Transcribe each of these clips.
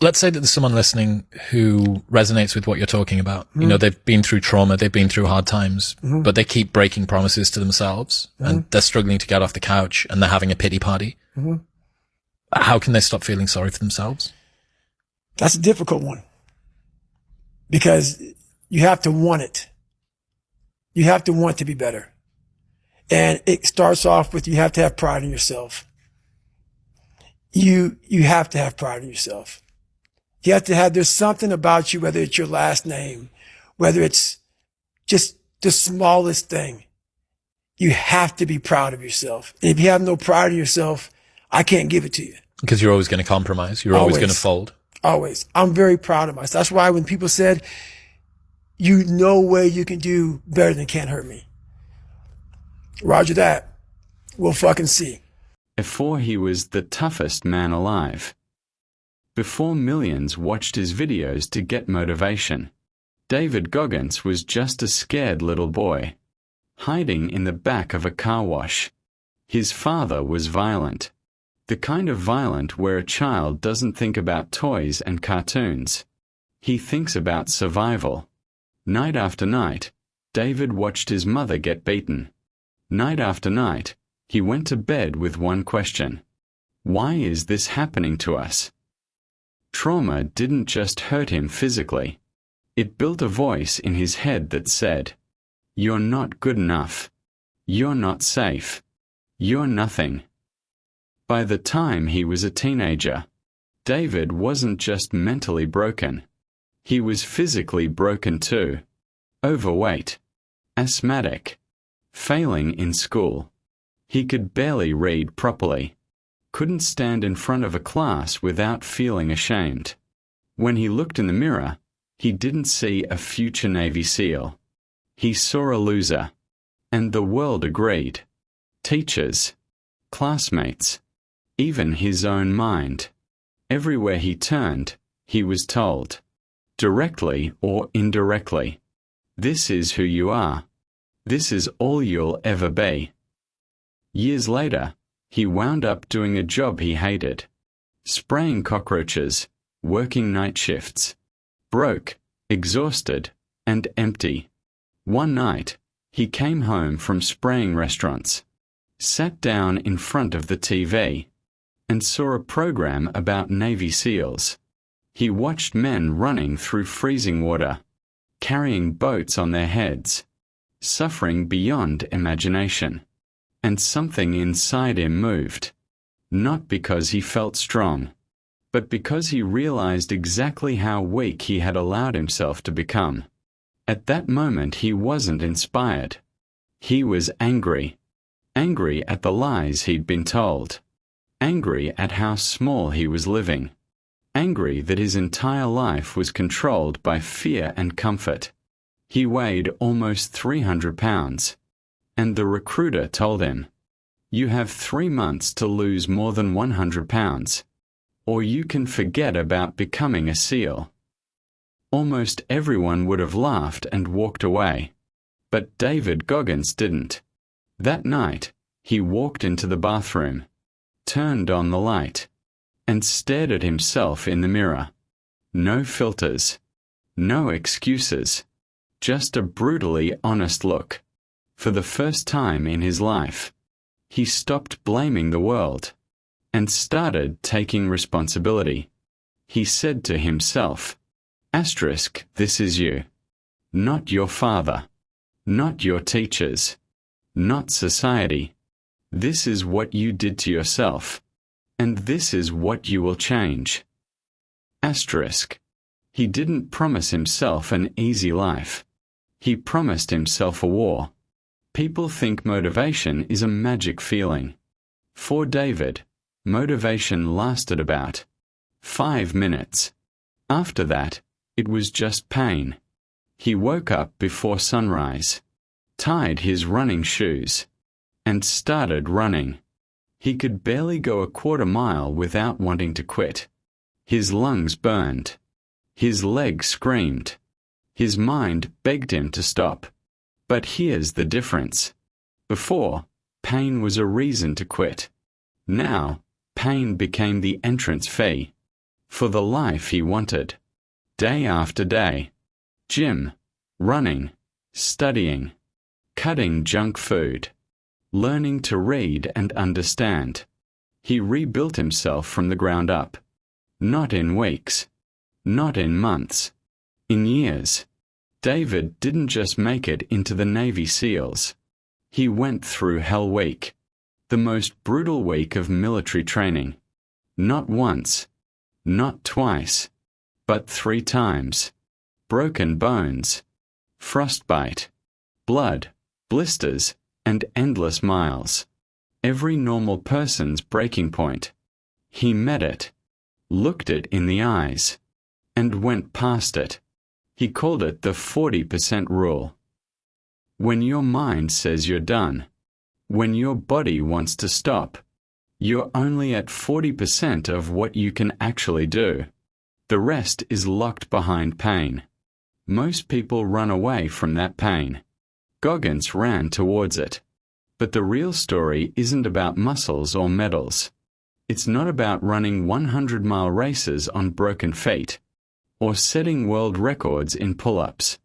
let's say that there's someone listening who resonates with what you're talking about. You know, they've been through trauma, they've been through hard times, but they keep breaking promises to themselves and they're struggling to get off the couch and they're having a pity party. How can they stop feeling sorry for themselves? That's a difficult one because you have to want it. You have to want to be better. And it starts off with, you have to have pride in yourself. You have to have pride in yourself. You have to have, there's something about you, whether it's your last name, whether it's just the smallest thing. You have to be proud of yourself. And if you have no pride in yourself, I can't give it to you. Because you're always going to compromise. You're always going to fold. Always. I'm very proud of myself. That's why when people said, you no way you can do better than Can't Hurt Me. Roger that. We'll fucking see. Before he was the toughest man alive. Before millions watched his videos to get motivation, David Goggins was just a scared little boy, hiding in the back of a car wash. His father was violent. The kind of violent where a child doesn't think about toys and cartoons. He thinks about survival. Night after night, David watched his mother get beaten. Night after night, he went to bed with one question. Why is this happening to us? Trauma didn't just hurt him physically. It built a voice in his head that said, "You're not good enough. You're not safe. You're nothing." By the time he was a teenager, David wasn't just mentally broken. He was physically broken too. Overweight, asthmatic, failing in school. He could barely read properly. Couldn't stand in front of a class without feeling ashamed. When he looked in the mirror, he didn't see a future Navy SEAL. He saw a loser. And the world agreed. Teachers, classmates, even his own mind. Everywhere he turned, he was told, directly or indirectly, this is who you are. This is all you'll ever be. Years later, he wound up doing a job he hated, spraying cockroaches, working night shifts, broke, exhausted, and empty. One night, he came home from spraying restaurants, sat down in front of the TV, and saw a program about Navy SEALs. He watched men running through freezing water, carrying boats on their heads, suffering beyond imagination. And something inside him moved, not because he felt strong, but because he realized exactly how weak he had allowed himself to become. At that moment he wasn't inspired. He was angry. Angry at the lies he'd been told. Angry at how small he was living. Angry that his entire life was controlled by fear and comfort. He weighed almost 300 pounds. And the recruiter told him, "You have 3 months to lose more than 100 pounds, or you can forget about becoming a SEAL." Almost everyone would have laughed and walked away. But David Goggins didn't. That night, he walked into the bathroom, turned on the light, and stared at himself in the mirror. No filters, no excuses, just a brutally honest look. For the first time in his life, he stopped blaming the world and started taking responsibility. He said to himself, "This is you. Not your father. Not your teachers. Not society. This is what you did to yourself. And this is what you will change." He didn't promise himself an easy life. He promised himself a war. People think motivation is a magic feeling. For David, motivation lasted about 5 minutes. After that, it was just pain. He woke up before sunrise, tied his running shoes, and started running. He could barely go a quarter mile without wanting to quit. His lungs burned. His legs screamed. His mind begged him to stop. But here's the difference. Before, pain was a reason to quit. Now, pain became the entrance fee. for the life he wanted. Day after day. Gym, running, studying, cutting junk food, learning to read and understand. He rebuilt himself from the ground up. Not in weeks. Not in months. In years. David didn't just make it into the Navy SEALs. He went through Hell Week, the most brutal week of military training. Not once, not twice, but 3 times. Broken bones, frostbite, blood, blisters, and endless miles. Every normal person's breaking point. He met it, looked it in the eyes, and went past it. He called it the 40% rule. When your mind says you're done, when your body wants to stop, you're only at 40% of what you can actually do. The rest is locked behind pain. Most people run away from that pain. Goggins ran towards it. But the real story isn't about muscles or medals. It's not about running 100-mile races on broken feet, or setting world records in pull-ups.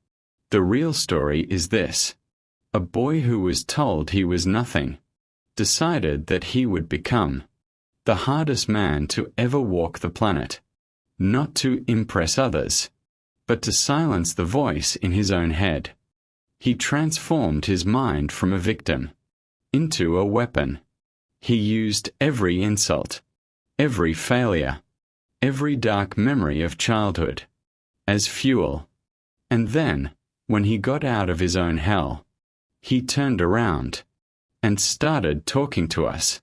The real story is this. A boy who was told he was nothing, decided that he would become the hardest man to ever walk the planet, not to impress others, but to silence the voice in his own head. He transformed his mind from a victim into a weapon. He used every insult, every failure, every dark memory of childhood as fuel. And then, when he got out of his own hell, he turned around and started talking to us.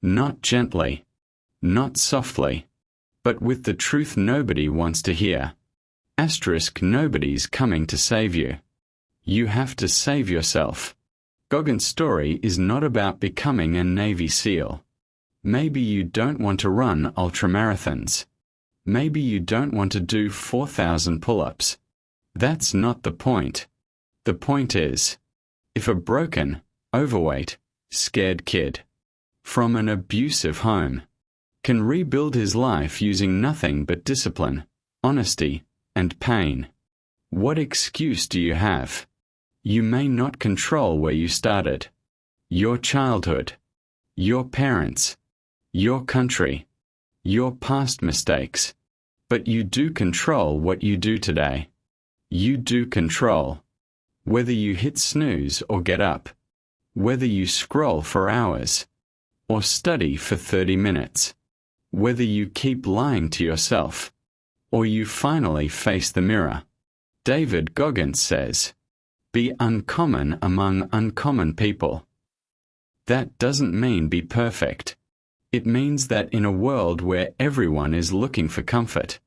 Not gently, not softly, but with the truth nobody wants to hear. Asterisk, nobody's coming to save you. You have to save yourself. Goggins' story is not about becoming a Navy SEAL. Maybe you don't want to run ultramarathons. Maybe you don't want to do 4,000 pull-ups. That's not the point. The point is, if a broken, overweight, scared kid from an abusive home can rebuild his life using nothing but discipline, honesty, and pain, what excuse do you have? You may not control where you started, your childhood, your parents, your country, your past mistakes, but you do control what you do today. You do control whether you hit snooze or get up, whether you scroll for hours or study for 30 minutes, whether you keep lying to yourself or you finally face the mirror. David Goggins says, "Be uncommon among uncommon people." That doesn't mean be perfect. It means that in a world where everyone is looking for comfort,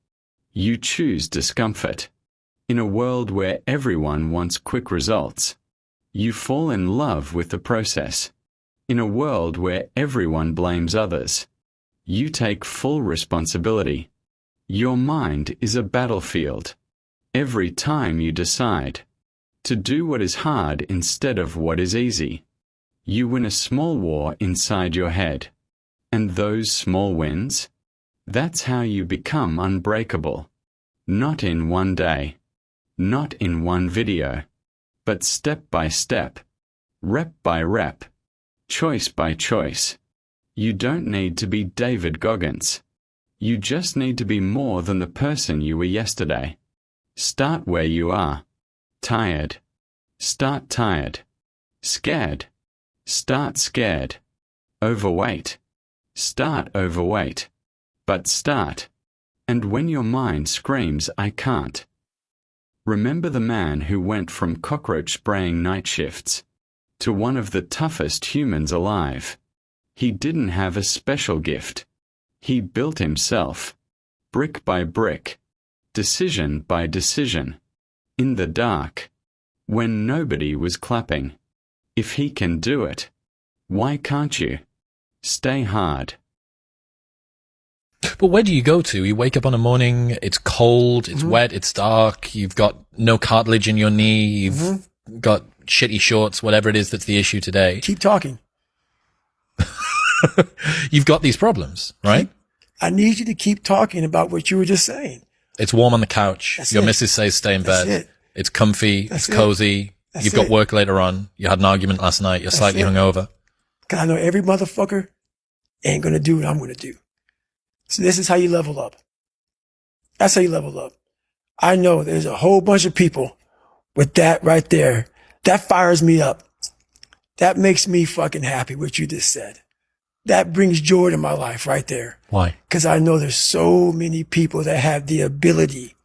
you choose discomfort. In a world where everyone wants quick results, you fall in love with the process. In a world where everyone blames others, you take full responsibility. Your mind is a battlefield. Every time you decide to do what is hard instead of what is easy, you win a small war inside your head. And those small wins? That's how you become unbreakable. Not in one day, not in one video, but step by step, rep by rep, choice by choice. You don't need to be David Goggins. You just need to be more than the person you were yesterday. Start where you are. Tired. Start tired. Scared. Start scared. Overweight. Start overweight. But start. And when your mind screams, "I can't," remember the man who went from cockroach spraying night shifts to one of the toughest humans alive. He didn't have a special gift. He built himself, brick by brick, decision by decision, in the dark, when nobody was clapping. If he can do it, why can't you? Stay hard. But where do you go to? You wake up on a morning, it's cold, it's wet, it's dark, you've got no cartilage in your knee, you've got shitty shorts, whatever it is that's the issue today. Keep talking. You've got these problems, right? I need you to keep talking about what you were just saying. It's warm on the couch. That's Your it. missus says stay in bed. That's it. It's comfy. That's it's it. cozy. That's You've got it. work later on. You had an argument last night. You're slightly it. hungover. Cause I know every motherfucker ain't going to do what I'm going to do. So this is how you level up. That's how you level up. I know there's a whole bunch of people with that right there. That fires me up. That makes me fucking happy, what you just said. That brings joy to my life right there. Why? Because I know there's so many people that have the ability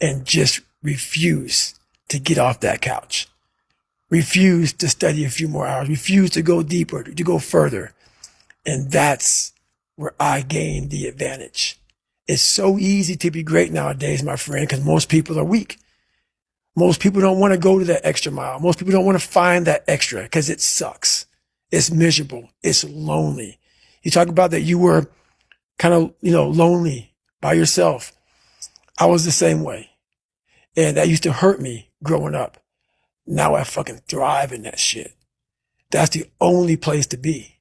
and just refuse to get off that couch. Refuse to study a few more hours. Refuse to go deeper, to go further. And that's where I gain the advantage. It's so easy to be great nowadays, my friend, because most people are weak. Most people don't want to go to that extra mile. Most people don't want to find that extra because it sucks. It's miserable. It's lonely. You talk about that you were kind of, lonely by yourself. I was the same way. And that used to hurt me growing up. Now I fucking thrive in that shit. That's the only place to be.